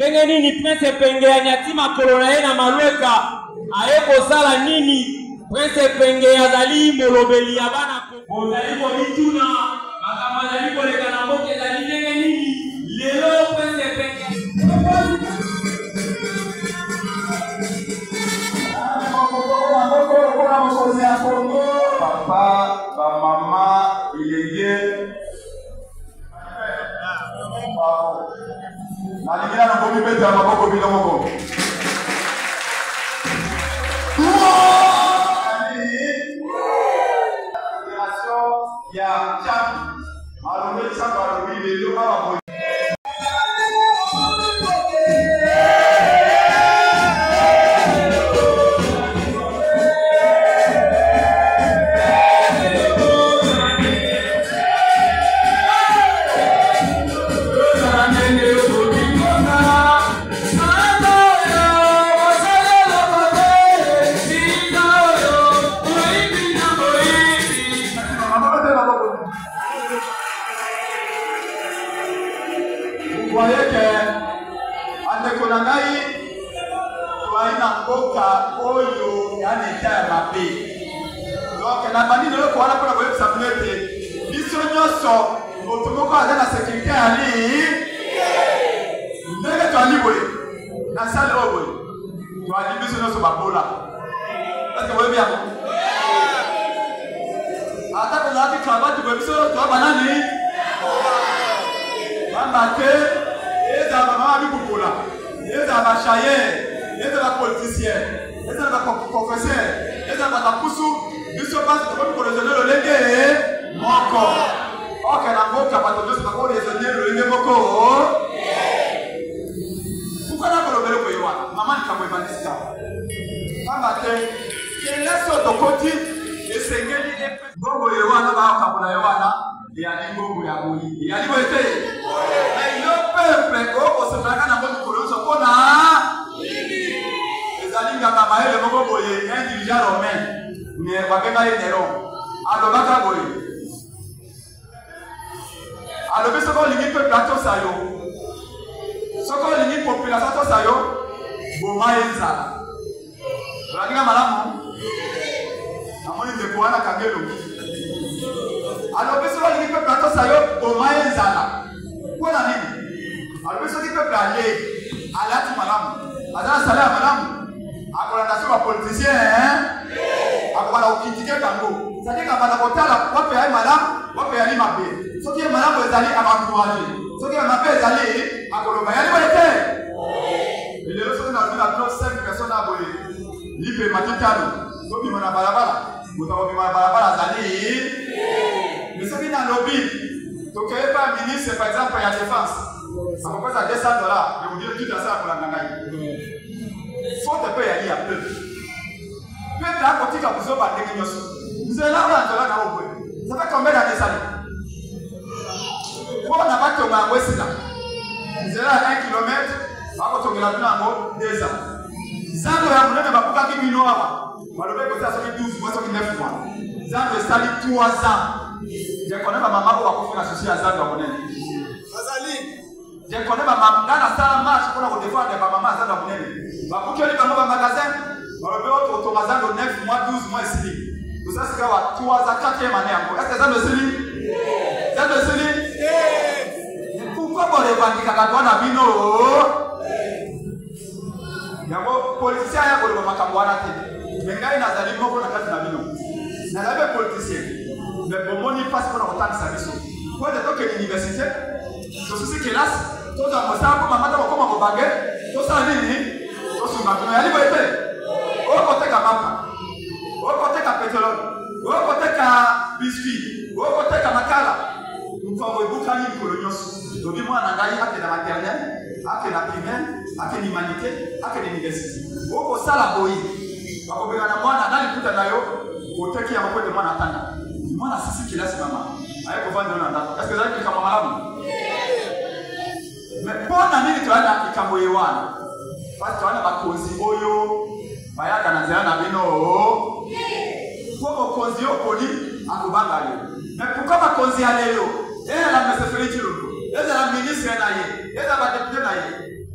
ndenge nini Prince Penge anyatima kolona na malweka ayeko sala nini Prince Penge azali molobeli ya bana bozali ko bituna bakamazali ko leka na mboke ezali ndenge nini lelo Prince Penge papa, maman, il est bien.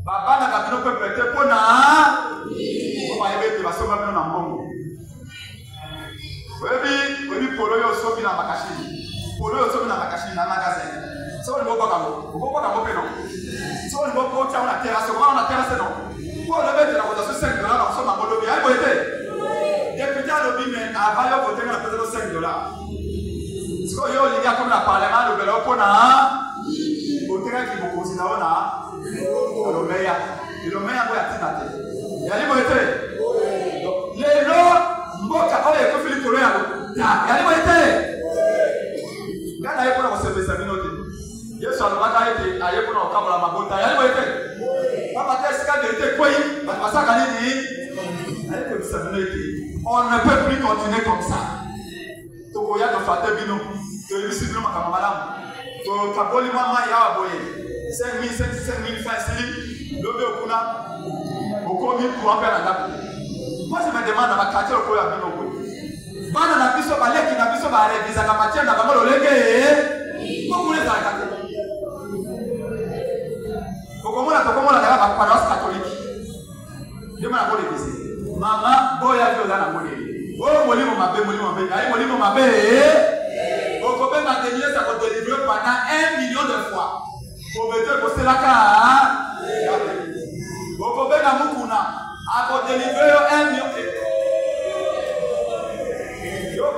Baba na kabino peut prêter pour na. On va y mettre la somme dans le monde. Oui, polo yo sobi na makashi. Polo yo sobi na makashi na magasin. So le bobo kamo. Bobo kamo peno. So le bobo tia na terrasse, on a terrasse non. Pour le mettre la cotation $5 dans son mangolo bien été. Député à l'objet mais avant yo voter na peut-être $5. So yo liga comme la parlement le belo pona. Voter qui beaucoup sina ona. Le meilleur pour la tinate. Yali été. Les lots mboka oyo ekofili kolo yango yalibo ete ngana ye mpona kosepesa bino te yesu alobaka ete aye mpona kokambola mabota yalibo ete papa te esika verite ekwei bato basaka nini aye koyebisa bino ete on ne peut plus continuer comme ça tokoya tofate bino toyebisi bino makambo malamu tokaboli mwa mai awa boye 5 000 francs esili lobi okuna okomi courant mpe na ndako. Moi je me demande à ma quartier au coin de Bino. Bana na biso baleki na biso ba revisa ka matière na bango lolenge. Beaucoup les arrêter. Okomona daga ba paroisse catholique. Dema na ko revisa. Mama boya vyo na ngone. Oh molimo mabe. Ai molimo mabe. Okobe na tenir ça ko délivrer pendant 1 million de fois. Pour mettre ko selaka. Okobe na mukuna. Ako délivrer 1 million.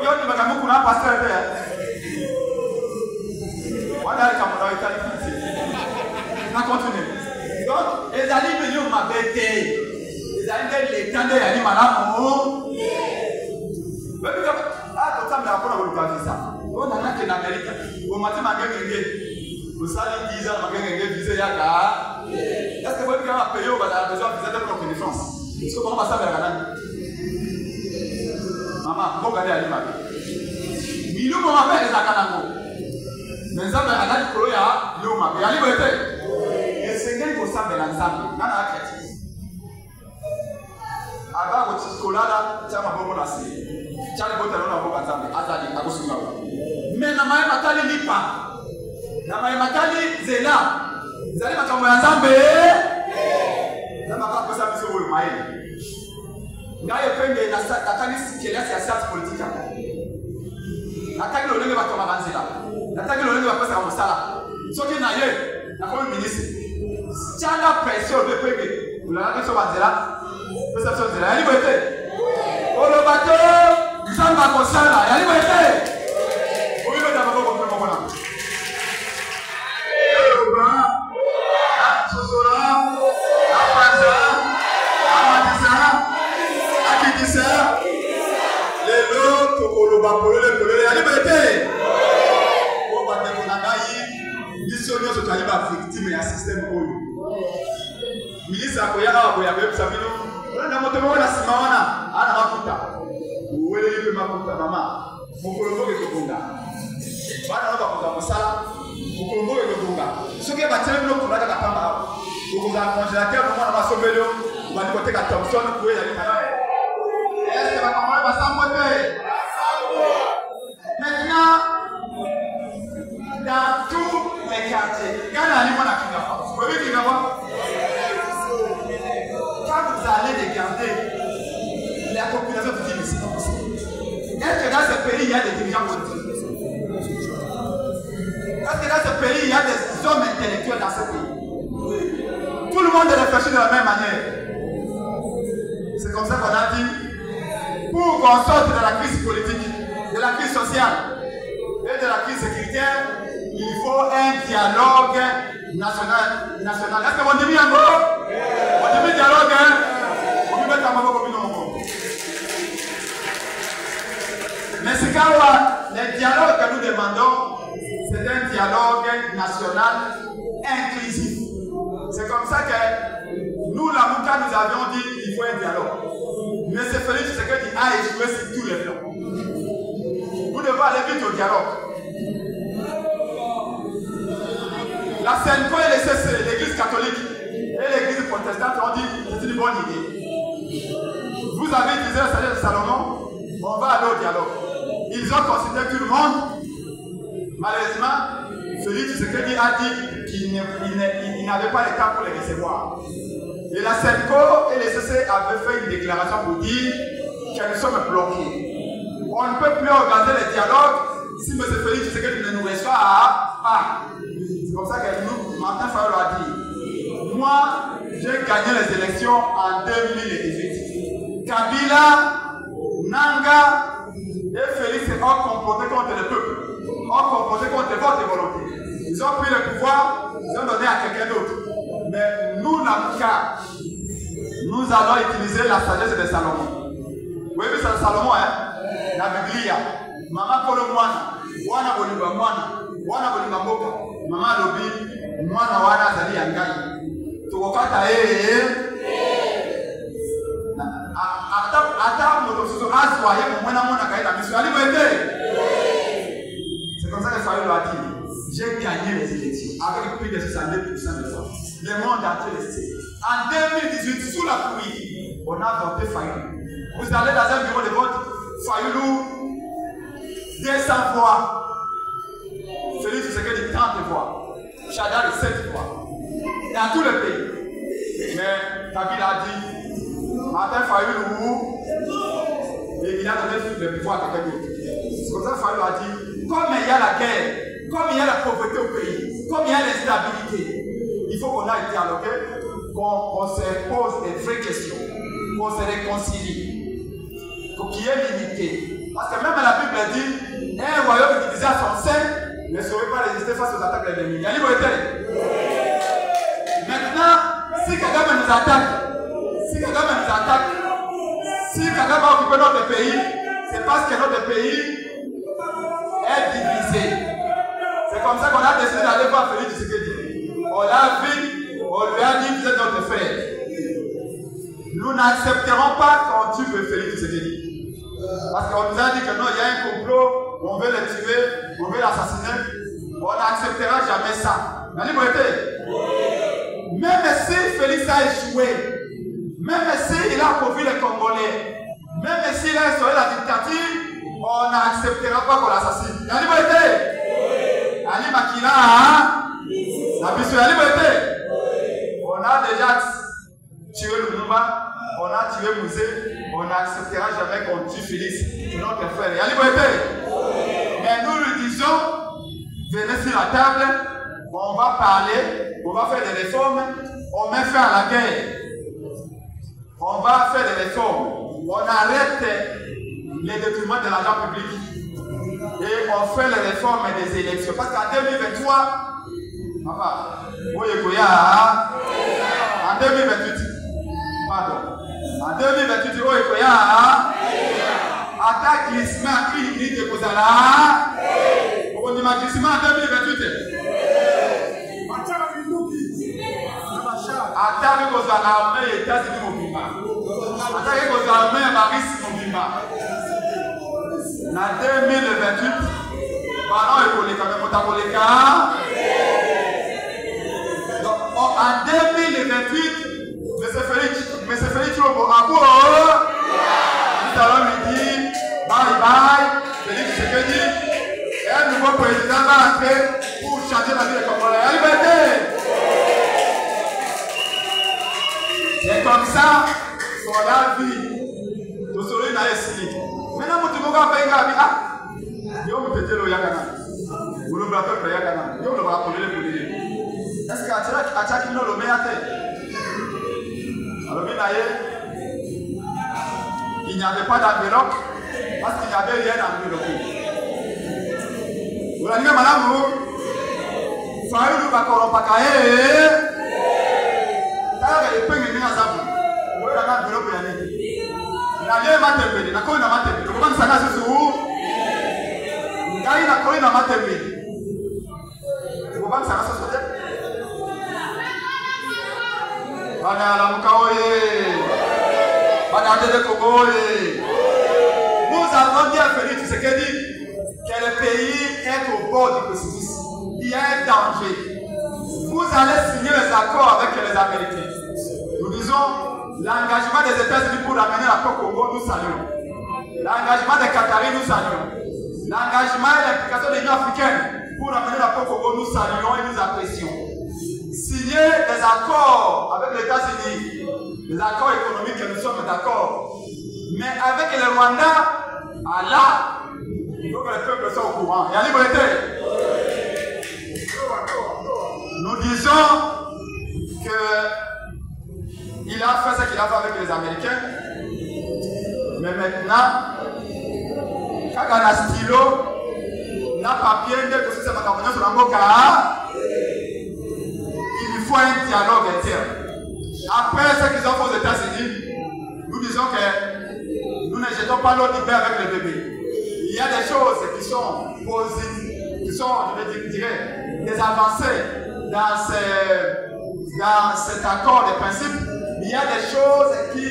Yo ni bakamuku na pasteur there. Wala kama na itali fiti. Na continue. Donc, ezali million mabete. Ezali les tande ya ni malamu. Wewe kama totamba hakuna kulipa visa. Ona nake na America. Wo matima ngenge. Usali visa na ngenge visa yaka. Est-ce que vous kama payo bala besoin visa de pour France? Est-ce que comment ça va la Maman, vous regardez à l'image. Milou m'a fait les akanango. Mais ça va aller pour ya, milou m'a fait. Allez, vous êtes. Et c'est quelqu'un qui s'appelle l'ensemble. N'a pas de Aba ko tsikola chama bobo na si. Chale bote lona bobo nzambe. Azali akusunga. Mais na mai matali lipa. Na mai matali zela. Zali makambo ya nzambe. Zama kwa kosa biso wo mai. Ngaye penge na kanisa kiasi ya siasa politika. Nataki lolenge bato mabanzela. Nataki lolenge bapesa kwa msala. Soki na ye na kwa ministre. Changa pression de penge. Ulanga so banzela. Pesa so nzela. Yali bote. Olo bato nzamba kosala. Yali bote. Oyo beta bako kwa mwana. Oba. Sosora. Apanza. Amadisa. Akikisa. Lelo tokoloba polele ali bete. O bate konanga yi biso nyoso tali ba victime ya system oyo. Milisa ko ya abo ya bebisa bino. Na moto mwana simawana ana mafuta. Uwele yipe mafuta mama. Mokolobo ke tokonga. Bana ba ko mosala. Mokolobo ke tokonga. Soki ba tele bino kulaka ka pamba. Okoza congélateur mo na masombelo. Ba ni koteka Thompson ko ya limana. Est-ce que va comment va s'emboîter? Maintenant, dans tous les quartiers, quand on a vous voyez qui quand vous allez regarder la population vous dit mais c'est pas possible. Est-ce que dans ce pays il y a des dirigeants politiques? Est-ce que dans ce pays il y a des hommes intellectuels dans ce pays? Tout le monde réfléchit de la même manière. C'est comme ça qu'on a dit. Pour qu'on sorte de la crise politique, de la crise sociale et de la crise sécuritaire, il faut un dialogue national. Est-ce que vous dites bien encore? On dit dialogue, hein? On dit mettre un mot comme nous. Mais c'est quand le dialogue que nous demandons, c'est un dialogue national inclusif. C'est comme ça que nous, la Mouka, nous avions dit qu'il faut un dialogue. Mais c'est Félix Tshisekedi a échoué sur tous les plans. Vous devez aller vite au dialogue. La CNCO et les CC, l'église catholique et l'église protestante ont dit que c'est une bonne idée. Vous avez utilisé le salaire de Salomon, on va aller au dialogue. Ils ont considéré tout le monde. Malheureusement, Félix Tshisekedi a dit qu'il n'avait pas le temps pour les recevoir. Et la CENCO et les CC avaient fait une déclaration pour dire que nous sommes bloqués. On ne peut plus organiser les dialogues si M. Félix Tshisekedi ne nous reçoit pas. C'est comme ça que nous, Martin Fayulu a dit, moi, j'ai gagné les élections en 2018. Kabila, Nanga et Félix ont comporté contre le peuple, ont comporté contre votre volonté. Ils ont pris le pouvoir, ils ont donné à quelqu'un d'autre. Mais nous, Namuka, nous allons utiliser la sagesse de Salomon. Vous voyez, c'est Salomon, hein? La Biblia. Maman Kolo Mwana, Wana Boliba Mwana, Wana Boliba Mboka, Maman Lobi, Mwana Wana Zali Yangai. Tukokata Ata Motosuzo Aswa, Mwana Mwana Kaita Misu, Ali Wete. C'est comme ça que Fayulu a dit. J'ai gagné les élections avec plus de 62% de voix. Le monde entier le sait. En 2018, sous la pluie, on a voté Fayulu. Vous allez dans un bureau de vote, Fayulu, 200 voix. Félix Tshisekedi, 30 voix. Chadal, 7 voix. Dans tout le pays. Mais Kabila a dit, Martin Fayulu, et il a donné le pouvoir à quelqu'un d'autre. C'est comme ça que Fayulu a dit, comme il y a la guerre, comme il y a la pauvreté au pays, comme il y a l'instabilité, il faut qu'on aille dialoguer, qu'on se pose des vraies questions, qu'on se réconcilie, qu'il y ait l'unité. Parce que même la Bible dit, un royaume qui disait à son sein ne saurait pas résister face aux attaques de l'ennemi. Il y a liberté. Maintenant, si Kagame nous attaque, si Kagame a occupé notre pays, c'est parce que notre pays est divisé. C'est comme ça qu'on a décidé d'aller voir Félix Tshisekedi. On l'a vu, on lui a dit, vous êtes notre frère. Nous n'accepterons pas qu'on tue Félix Tshisekedi. Parce qu'on nous a dit que non, il y a un complot, on veut le tuer, on veut l'assassiner. On n'acceptera jamais ça. La liberté. Même si Félix a échoué, même s'il a pourvu les Congolais, même s'il a instauré la dictature, on n'acceptera pas qu'on l'assassine. La liberté. Ali Makila, la mission de la liberté. On a déjà tué Lumumba, on a tué Mouzé, on n'acceptera jamais qu'on tue Félix, c'est notre frère. La liberté. Mais nous lui disons, venez sur la table, on va parler, on va faire des réformes, on met fin à la guerre. On va faire des réformes, on arrête les détournements de l'argent public. Et on fait les réformes des élections. Parce qu'en 2023, en 2028, pardon, en 2028, attaque glissement, une minute de Kozala. On dit ma glissement en 2028. Attaque Kozala, mais États-Unis Mobimba. Attaque Kozala, mais Maris Mobimba. En 2028, donc en 2028, M. Félix Lobo, nous allons lui dire bye bye, Félix Tshisekedi, et un nouveau président va entrer pour changer la vie des Congolais. La liberté! C'est comme ça qu'on a vu. Nous serons dans les signes. Maintenant, vous devez faire un yo me tete lo yakana. Vous le rappelez yakana. Yo le rappelez le polier. Est-ce que Achaki no le meate? Alors il n'y avait pas d'enveloppe parce qu'il n'y avait rien d'enveloppé. Vous l'avez dit madame, Fayulu va corrompre kae. T'as les peines de nazabu. Vous l'avez enveloppé yani. N'allez pas t'embêter, n'a pas t'embêter. Comment ça n'a sous? Ngai na koi na matembele. Comment ça se fait? Bana la mukaoye. Bana de Kogoye. Nous avons dit à Félix Tshisekedi que le pays est au bord du précipice. Il y a un danger. Vous allez signer les accords avec les Américains. Nous disons l'engagement des États-Unis pour amener la paix au Congo, nous saluons. L'engagement des Qataris, nous saluons. L'engagement et l'implication de l'Union africaine pour amener la paix au Congo, nous saluons et nous apprécions. Signer des accords avec les États-Unis l'accord économique que nous sommes d'accord. Mais avec le Rwanda, Allah, il faut que le peuple soit au courant. Il y a liberté. Nous disons qu'il a fait ce qu'il a fait avec les Américains. Mais maintenant, quand on a stylo, on a papier, il faut un dialogue interne. Après ce qu'ils ont fait aux États-Unis, nous disons que nous ne jetons pas l'eau du bain avec le bébé. Il y a des choses qui sont positives, qui sont, je dirais, des avancées dans cet accord de principe. Il y a des choses qui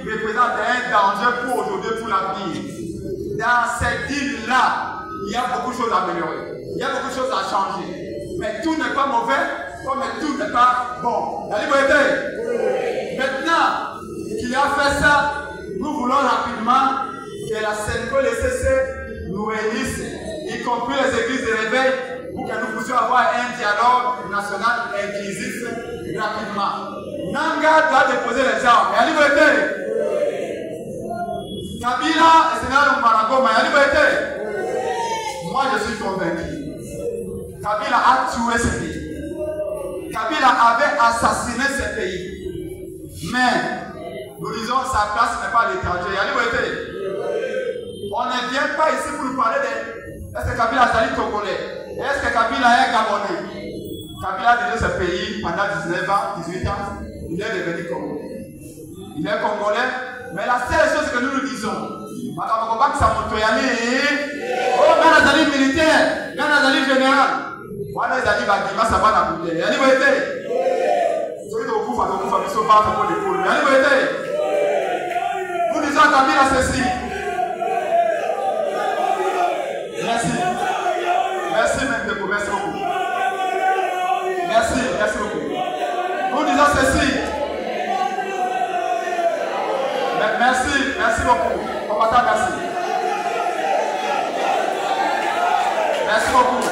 représentent un danger pour aujourd'hui, pour l'avenir. Dans cette île-là, il y a beaucoup de choses à améliorer. Il y a beaucoup de choses à changer. Mais tout n'est pas mauvais, comme tout n'est pas bon. La liberté. Maintenant qu'il a fait ça, nous voulons rapidement que la CNCO et le CC nous réunissent, y compris les églises de réveil, pour que nous puissions avoir un dialogue national inclusif rapidement. Nanga doit déposer les armes. La liberté. Kabila et Sénégal Maragoma, la liberté. Moi je suis convaincu. Kabila a tué ce pays. Kabila avait assassiné ce pays. Mais nous disons que sa place n'est pas à l'étranger. Il y a liberté. On ne vient pas ici pour nous parler de est-ce que Kabila est Togolais? Est-ce que Kabila est Gabonais? Kabila a dirigé ce pays pendant 19 ans, 18 ans. Il est devenu Congolais. Il est Congolais. Mais la seule chose que nous nous disons, oh, Ganazali militaire, Ganazali général. Wana ezali bakima sabana bouté. Ya liberté. Soki tokufa biso pas pour les poules. Ya liberté. Nous disons à Kabila ceci. Merci. Merci Mendeko, merci beaucoup. Merci beaucoup. Nous disons ceci. Merci beaucoup. Combattant, merci. Merci beaucoup.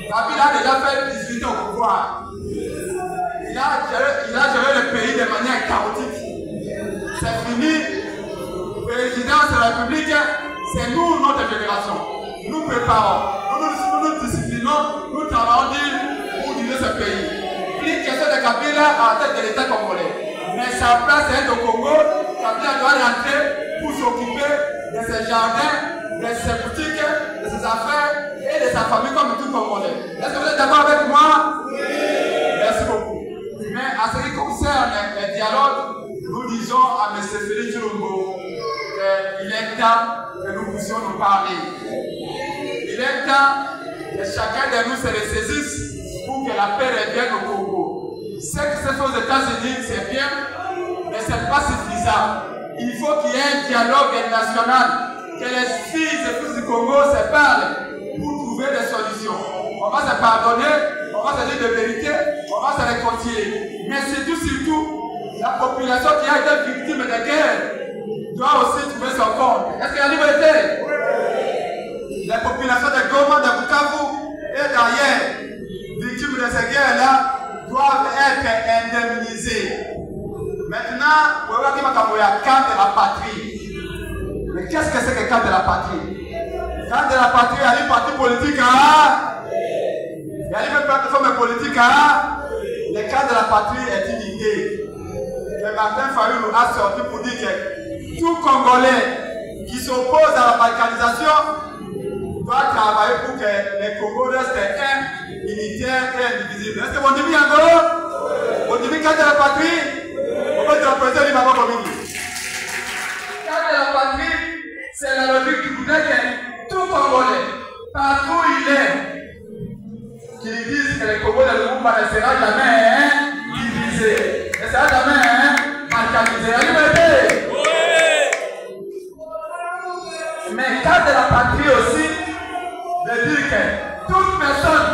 Kabila a déjà fait 18 ans au pouvoir. Il a géré le pays de manière chaotique. C'est fini. Présidence de la République, c'est nous, notre génération. Nous préparons, nous disciplinons, nous travaillons pour diriger ce pays. Plus question de Kabila à la tête de l'État congolais. Mais sa place est au Congo. Kabila doit rentrer pour s'occuper de ses jardins, de ses boutiques, de ses affaires et de sa famille comme tout Congolais. Est-ce que vous êtes d'accord avec moi? Oui. Merci beaucoup. Mais à ce qui concerne les dialogues, nous disons à M. Félix Chilombo qu'il est temps que nous puissions nous parler. Il est temps que chacun de nous se ressaisisse pour que la paix revienne au Congo. Ce qui se fait aux États-Unis, c'est bien, mais ce n'est pas suffisant. Il faut qu'il y ait un dialogue national, que les filles et fils du Congo se parlent pour trouver des solutions. On va se pardonner, on va se dire de vérité, on va se réconcilier. Mais surtout, la population qui a été victime de guerre doit aussi trouver son compte. Est-ce qu'il y a liberté? Les populations de Goma, de Bukavu et d'ailleurs, victimes de ces guerres-là, doivent être indemnisées. Maintenant, vous voyez qu'il y a un camp de la patrie. Mais qu'est-ce que c'est que le camp de la patrie? Le camp de la patrie, il y a une partie politique, il y a une plateforme politique. Le camp de la patrie est une idée que Martin Fayulu a sorti pour dire que tout Congolais qui s'oppose à la balkanisation doit travailler pour que les Congo restent unitaires et indivisibles. Est-ce que vous dites bien, Angolo? Vous dites camp de la patrie? On va te représenter l'imam Komini. Camp de la patrie, c'est la logique du Bouddha Lumumba ne sera jamais divisé, ne sera jamais balkanisé. Mais cas de la patrie aussi, de dire que toute personne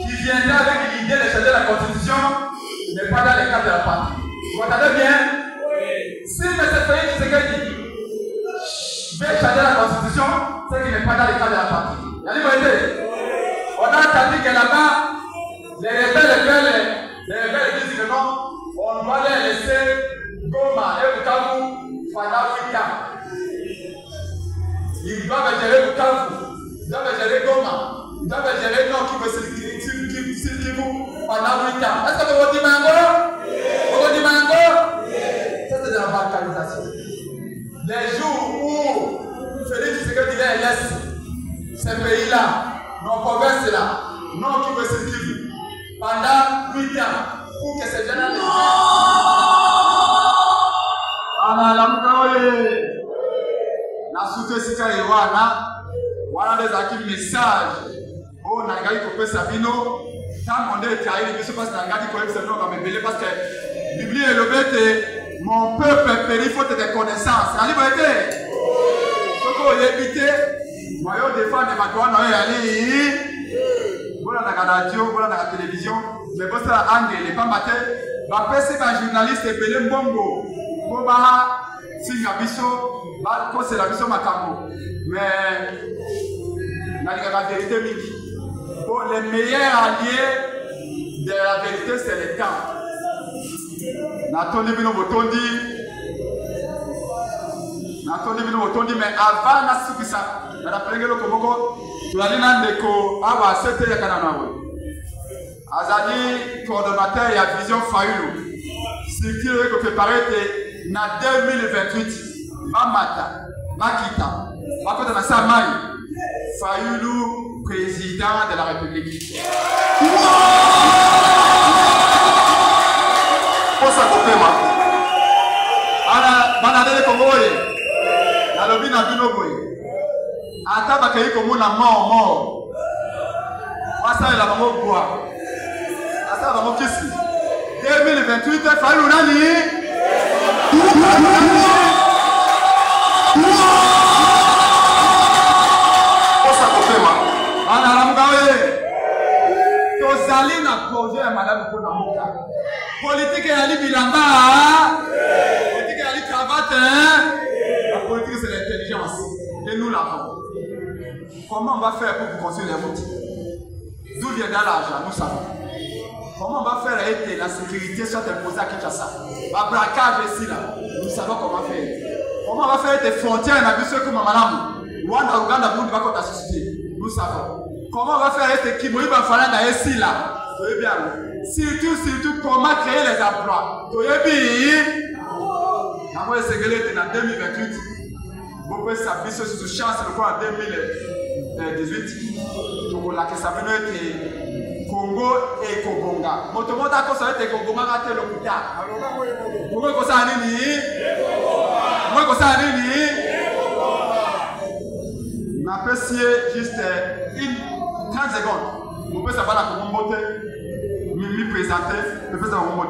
qui viendra avec l'idée de changer la constitution n'est pas dans le cadre de la patrie. Vous entendez bien? Si M. Félix Tshisekedi veut changer la constitution, c'est qu'il n'est pas dans le cadre de la patrie. On a entendu que là-bas, les rebelles disent que non, on va les laisser Goma et Bukavu pendant 8 ans. Ils doivent gérer Bukavu, ils doivent gérer Goma, ils doivent gérer Nord Kivu pendant 8 ans. Est-ce que vous dites Mango? Ça c'est de la balkanisation. Les jours où Félix Tshisekedi est l'Est, ces pays-là, nos provinces-là, Nord Kivu, pendant 8 ans, pour que ces jeunes la soutesika wana des acquis message oh nangali kopé sabino tant on est trahi mais c'est parce que nangali ko c'est non comme belé parce que Bible est le bête mon peuple périt faute de connaissances ali boete soko yebité moyo défendre batwana ali voilà na radio voilà na télévision mais parce que angle pas matin ba pese ba journaliste belé mbongo ko ba singa biso ba ko c'est la biso makambo mais la vérité miki pour les meilleurs alliés de la vérité c'est le temps natondi bino botondi mais avant na sukisa na prengelo komoko tulali na ndeko awa sete ya kana nawe azali coordonnateur ya vision Fayulu structure que préparé na 2028 Mamata, Makita, Makota na Samai, Fayulu, président de la République. Pour ça, Kopema, Banadele Kongoye, Nalobi na Binoboye, Ata Bakayi Komuna mort. Asa la maman bois. Asa la maman kisi. 2028, Fayulu Nani. Tozali na projet ya malamu pour Namuka. Politique ya Bilamba, politique ya cravate, la politique c'est l'intelligence et nous l'avons. Comment on va faire pour construire les routes? D'où viendra l'argent? Nous savons. Comment on va faire que la sécurité soit imposée à Kinshasa? Le braquage ici là, nous savons comment faire. Comment on va faire des frontières dans la comme Madame Rwanda, Ouganda, Burundi, va contre la société? Nous savons. Comment on va faire que Kimoï va falloir dans ici là? Surtout comment créer les emplois. Avant de se gueuler en 2028, vous pouvez s'appuyer sur cette chance en 2018. Donc là que ça venait Congo et Kobonga. Motomo d'accord ça va être Congo m'a raté le couta. Comment que ça nini? Comment que ça nini? N'appréciez juste une 30 secondes. Vous pouvez savoir la Congo me présenter, je fais ça au mot.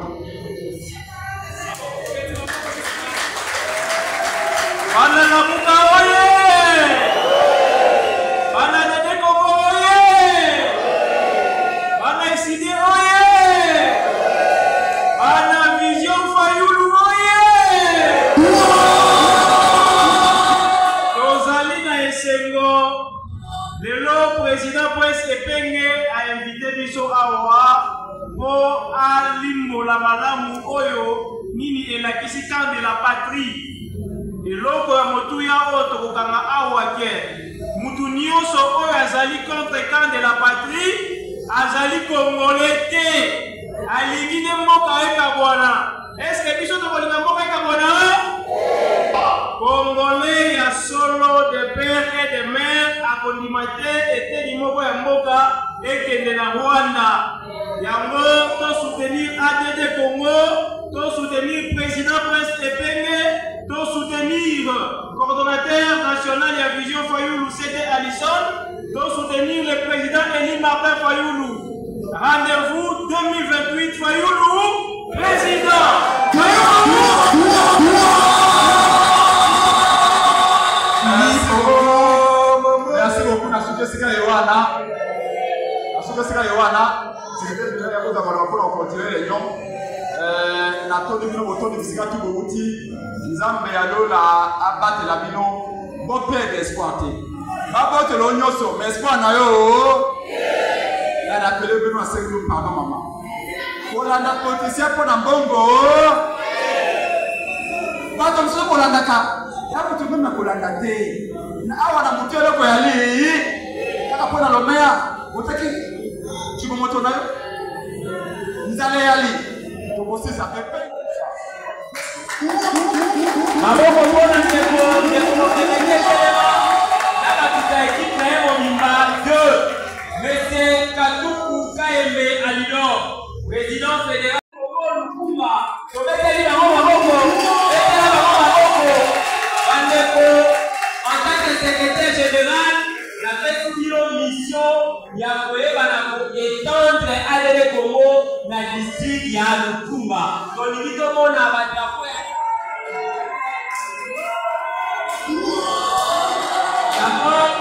Le président Prince Epenge a invité Biso Awa pour Alimbola Malamu Oyo Nini elakisi camp de la patrie. Eloko ya motuya oto kokanga awa ke mutu nyonso oyo azali contre camp de la patrie azali congolais te alingi ne mboka ekabwana. Est-ce que biso tokolinga mboka ekabwana? Congolais ya solo de père et de mère akondimate eteli moko ya mboka ekende na Rwanda. Yango to soutenir ADD Congo, to soutenir président Prince Epenge, to soutenir coordonnateur national ya Vision Fayulu C'était Allison, to soutenir le président Eli Martin Fayulu. Rendez-vous 2028, Fayoulou, président. Merci beaucoup, Nasuke Sika Yohana. Nasuke Sika Yohana, secrétaire général de la pour continuer les gens. Natoni bino botoni bisika tu bouti. Nzambe yalo la abate la bino. Bon père d'espoir te. Ba bote lo nyoso, mais espoir na yo. La appelé bino à 5 jours pardon maman. Olanda politicien pour na mbongo. Ba comme ça Olanda ka. Ya mutu mema Olanda te. Na awa na mutu eloko yali. Kaka pona lo meya. Oteki chimomoto na yo. Nzale yali. Tokosi ça fait peine. Maboko bona ndeko équipe na Mimba 2. Monsieur Katuku Kaembe Alidor, président fédéral Congo Lukumba. Tobeteli bango maboko. Betela bango maboko. Bandeko, en tant que secrétaire général, la fête mission ya koyeba na étendre ADD Congo na district ya Lukumba. Tolingi tomona badrapo ya D'abord,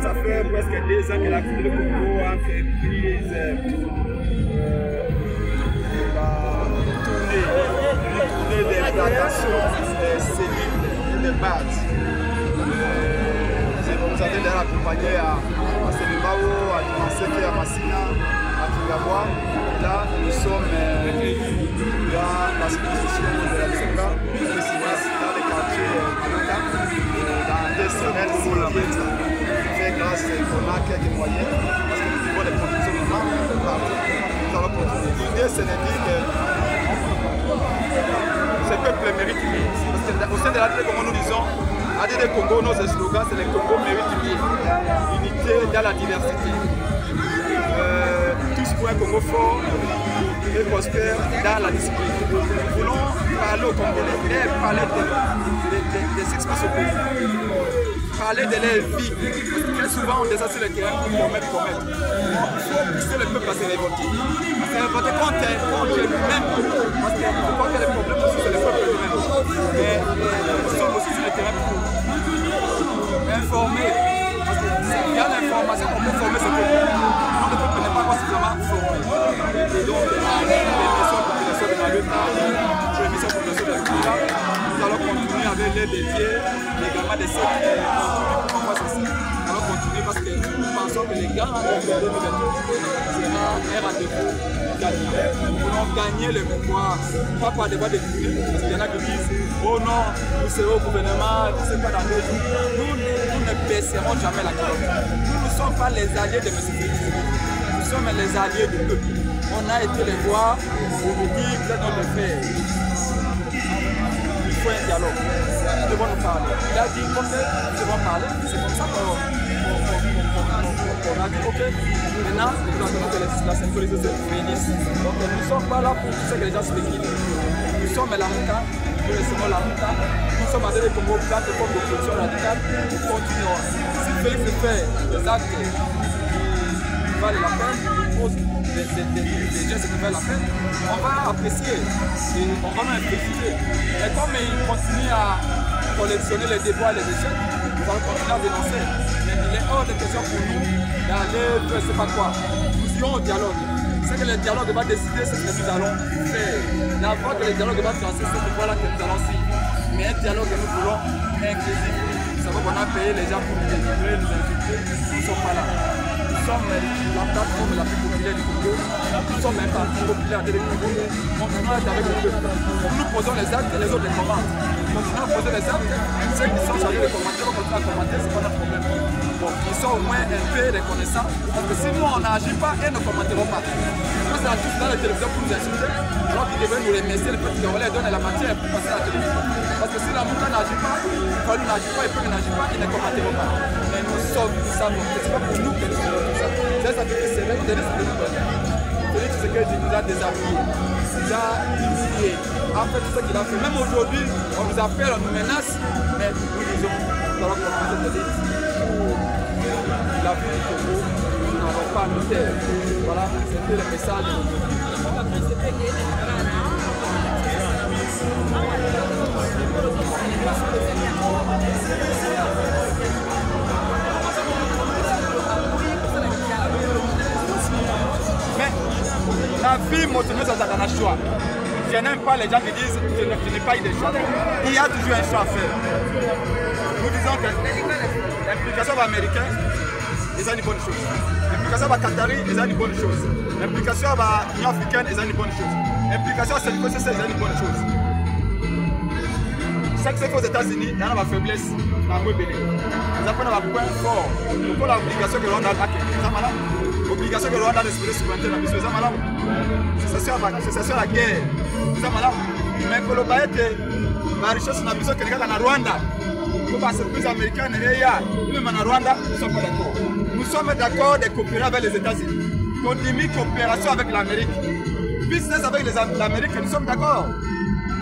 ça fait presque 2 ans que la Coupe de Congo a fait prise la tournée des plantations cellules et de base. Vous avez déjà accompagné à Selembao, à Dimanseke, à Massina, à Kingabwa. Et là, nous sommes dans la exposition de la Tsenga, qui se passe dans les quartiers dans 2 semaines, si on fait grâce à quelques moyens, parce que nous vivons des conditions de marque partout. Nous allons continuer. L'idée, c'est de dire que ce peuple mérite mieux. Parce qu'au sein de l'ADD Congo, nous disons, ADD Congo, notre slogan, c'est le Congo mérite mieux. Unité dans la diversité. Tous pour un Congo fort. et prospèrent dans la discipline. Nous voulons parler aux Congolais et parler des expériences au pays. Parler de leur vie. Très souvent, on descend sur le terrain pour promettre. Il faut pousser le peuple à se révolter. Se révolter contre lui-même. Parce qu'il ne faut pas que les problèmes aussi, c'est le peuple lui-même. Mais nous sommes aussi sur le terrain pour informer. Parce que c'est via l'information qu'on peut former ce peuple. Donc le peuple n'est pas suffisamment formé. Et donc, l'émission de population de Maluka, l'émission de population de Kula, nous allons continuer avec les dédiés, les gamins des sept. Nous allons continuer parce que nous pensons que les gars de 2022 sera un rendez-vous gagnant. Nous voulons gagner le pouvoir, pas par des voies de cuir, parce qu'il y en a qui disent oh non, nous serons au gouvernement, nous ne sommes pas dans nos jours. Nous ne baisserons jamais la culotte. Nous ne sommes pas les alliés de M. Félix. Nous sommes les alliés du peuple. On a été les voir pour nous dire que vous êtes notre frère. Il faut un dialogue. Nous devons nous parler. Il a dit ok, nous devons parler. C'est comme ça qu'on a dit ok. Maintenant, nous attendons que la synchronisation finisse. Donc nous ne sommes pas là pour tout ce que les gens spéculent. Nous sommes la Mouka, nous laissons la Mouka. Nous sommes avec les Congo plateforme d'opposition radicale. Nous continuons. Si Félix fait des actes qui valent la peine, des gestes qui valent la peine, on va apprécier et on va même féliciter. Et comme il continue à collectionner les déboires et les échecs, nous allons continuer à dénoncer. Mais il est hors de question pour nous d'aller, je ne sais pas quoi. Nous irons au dialogue. Ce que le dialogue va décider, c'est ce que nous allons faire. La fois que le dialogue va tracer, c'est ce voilà que nous allons suivre. Mais un dialogue que nous voulons inclusif. Nous savons qu'on a payé les gens pour nous délivrer, nous inviter. Nous ne sommes pas là. Nous sommes la plateforme la plus populaire du Congo. Nous sommes un parti populaire de Congo. On doit être avec le peuple. Nous posons les actes et les autres les commandent. Continuons à poser les actes. Ceux qui sont chargés de commenter vont continuer à commenter, ce n'est pas notre problème. Bon, ils sont au moins un peu reconnaissants. Parce que si nous on n'agit pas, ils ne commenteront pas. Nous sommes tous dans la télévision pour nous insulter. Alors qu'ils devraient nous remercier, le peuple congolais donne la matière pour passer à la télévision. Parce que si la Mouka n'agit pas, Fallu n'agit pas et Peu n'agit pas, ils ne commenteront pas. Mais nous sommes, nous savons que ce n'est pas pour nous que nous faisons tout ça. C'est ça qui fait c'est vrai, vous devez se donner. Félix Tshisekedi nous a déshabillés, nous a humiliés, a fait tout ce qu'il a fait. Même aujourd'hui, on nous appelle, on nous menace, mais nous disons, nous allons commencer de l'élite pour la vie du Congo, nous n'avons pas à nous taire. Voilà, c'était le message. Mais la vie motiveuse sans un choix. Je n'aime pas les gens qui disent je n'ai pas eu de choix. Il y a toujours un choix à faire. Nous disons que l'implication américaine est une bonne chose. L'implication qatari est une bonne chose. L'implication union africaine est une bonne chose. L'implication sénégalais est une bonne chose. Chaque fois aux États-Unis, il y a une faiblesse dans le pays. Nous avons un point fort. Nous avons l'obligation que Rwanda a. L'obligation que Rwanda a d'espérer souveraineté dans la mission. C'est ça la guerre. Mais que le pays est la richesse dans la mission que les gars dans Rwanda. Comme la surprise américaine et même en Rwanda, nous ne sommes pas d'accord. Nous sommes d'accord de coopérer avec les États-Unis. Continuer coopération avec l'Amérique. Business avec l'Amérique, nous sommes d'accord.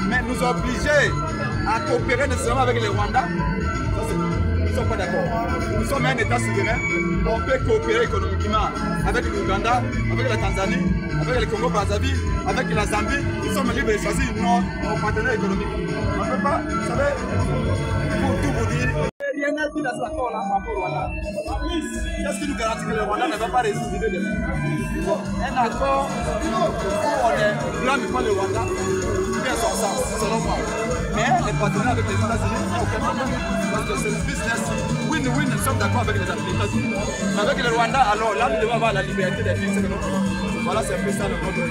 Mais nous obliger à coopérer nécessairement avec les Rwandais, nous ne sommes pas d'accord. Nous sommes un État souverain, on peut coopérer économiquement avec l'Ouganda, avec la Tanzanie, avec le Congo-Brazzaville, avec la Zambie. Nous sommes libres de choisir nos partenaires économiques. On ne peut pas, vous savez, pour tout vous dire, rien n'a dit dans cet accord-là par rapport au Rwanda. Qu'est-ce qui nous garantit que le Rwanda ne va pas résister demain? Un accord où on est blâme pas le Rwanda, bien son sens, selon moi. Mais les partenaires avec les États-Unis, il n'y a aucun problème. Parce que c'est le business. Win-win, nous sommes d'accord avec les États-Unis. Mais avec le Rwanda, alors là, nous devons avoir la liberté d'être. Voilà, c'est un peu ça le mot de